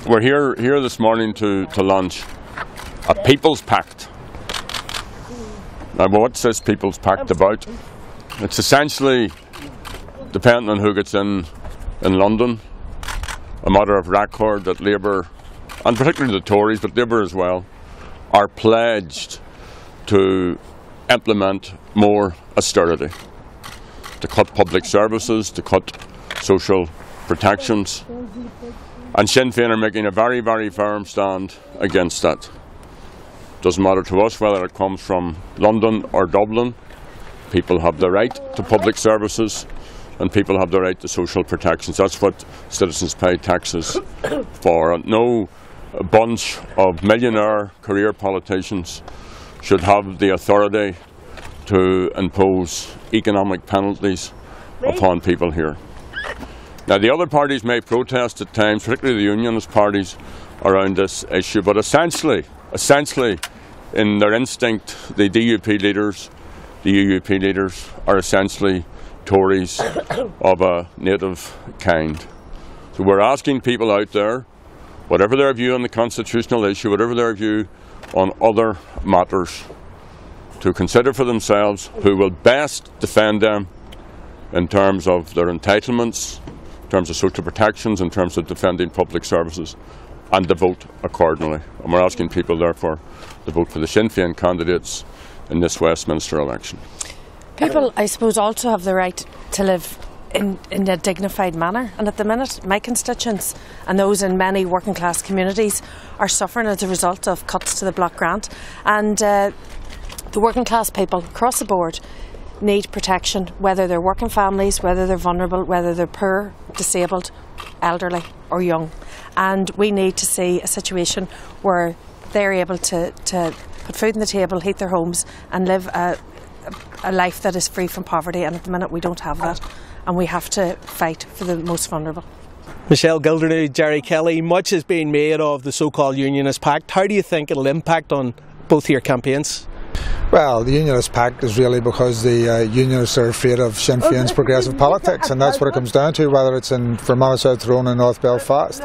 We're here this morning to launch a People's Pact. Now, what's this People's Pact about? It's essentially, depending on who gets in London, a matter of record that Labour, and particularly the Tories, but Labour as well, are pledged to implement more austerity, to cut public services, to cut social protections. And Sinn Féin are making a very, very firm stand against that. Doesn't matter to us whether it comes from London or Dublin. People have the right to public services and people have the right to social protections. That's what citizens pay taxes for. And no bunch of millionaire career politicians should have the authority to impose economic penalties upon people here. Now, the other parties may protest at times, particularly the unionist parties, around this issue, but essentially, in their instinct, the DUP leaders, the UUP leaders, are essentially Tories of a native kind. So we're asking people out there, whatever their view on the constitutional issue, whatever their view on other matters, to consider for themselves who will best defend them in terms of their entitlements, in terms of social protections, in terms of defending public services, and to vote accordingly. And we're asking people, therefore, to vote for the Sinn Féin candidates in this Westminster election. People, I suppose, also have the right to live in a dignified manner, and at the minute my constituents and those in many working class communities are suffering as a result of cuts to the block grant, and the working class people across the board need protection, whether they're working families, whether they're vulnerable, whether they're poor, disabled, elderly or young. And we need to see a situation where they're able to put food on the table, heat their homes and live a life that is free from poverty, and at the minute we don't have that, and we have to fight for the most vulnerable. Michelle Gildernew, Gerry Kelly, much has been made of the so-called Unionist Pact. How do you think it'll impact on both your campaigns? Well, the Unionist Pact is really because the Unionists are afraid of Sinn Féin's progressive politics, and that's what it comes down to, whether it's in Fermanagh South Tyrone and North Belfast.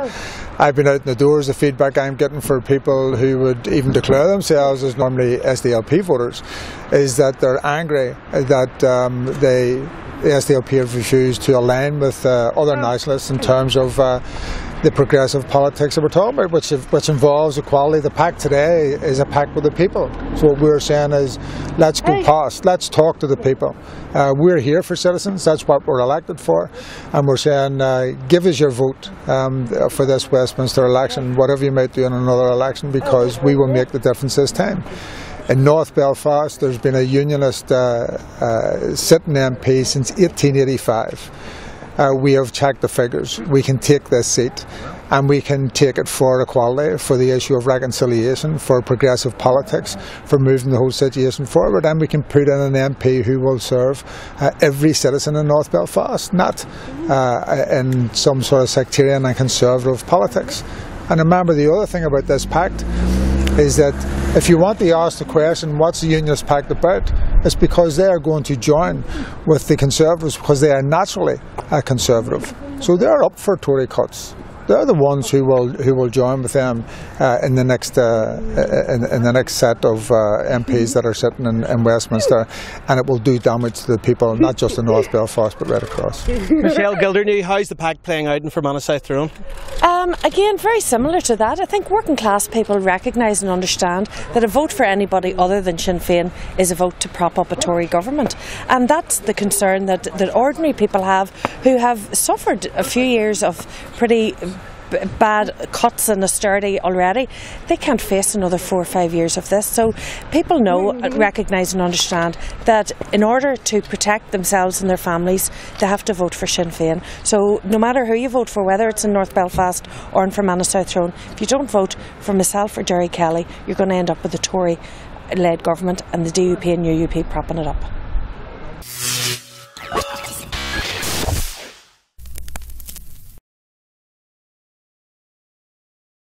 I've been out in the doors, the feedback I'm getting for people who would even declare themselves as normally SDLP voters is that they're angry that the SDLP have refused to align with other nationalists in terms of the progressive politics that we're talking about, which involves equality. The pact today is a pact with the people. So what we're saying is, let's go past, let's talk to the people. We're here for citizens, that's what we're elected for, and we're saying, give us your vote for this Westminster election, whatever you might do in another election, because we will make the difference this time. In North Belfast, there's been a Unionist sitting MP since 1885. We have checked the figures. We can take this seat and we can take it for equality, for the issue of reconciliation, for progressive politics, for moving the whole situation forward, and we can put in an MP who will serve every citizen in North Belfast, not in some sort of sectarian and conservative politics. And remember, the other thing about this pact is that if you want to ask the question, what's the Unionist Pact about? It's because they are going to join with the Conservatives because they are naturally conservative. So they're up for Tory cuts. They're the ones who will join with them in the next set of MPs that are sitting in Westminster, and it will do damage to the people, not just in North Belfast but right across. Michelle Gildernew, how's the pact playing out in Fermanagh South Tyrone? Again, very similar to that. I think working class people recognise and understand that a vote for anybody other than Sinn Féin is a vote to prop up a Tory government, and that's the concern that ordinary people have, who have suffered a few years of pretty bad cuts and austerity already. They can't face another 4 or 5 years of this. So people know, recognise and understand that in order to protect themselves and their families, they have to vote for Sinn Féin. So no matter who you vote for, whether it's in North Belfast or in Fermanagh South Tyrone, if you don't vote for myself or Gerry Kelly, you're going to end up with a Tory-led government and the DUP and UUP propping it up.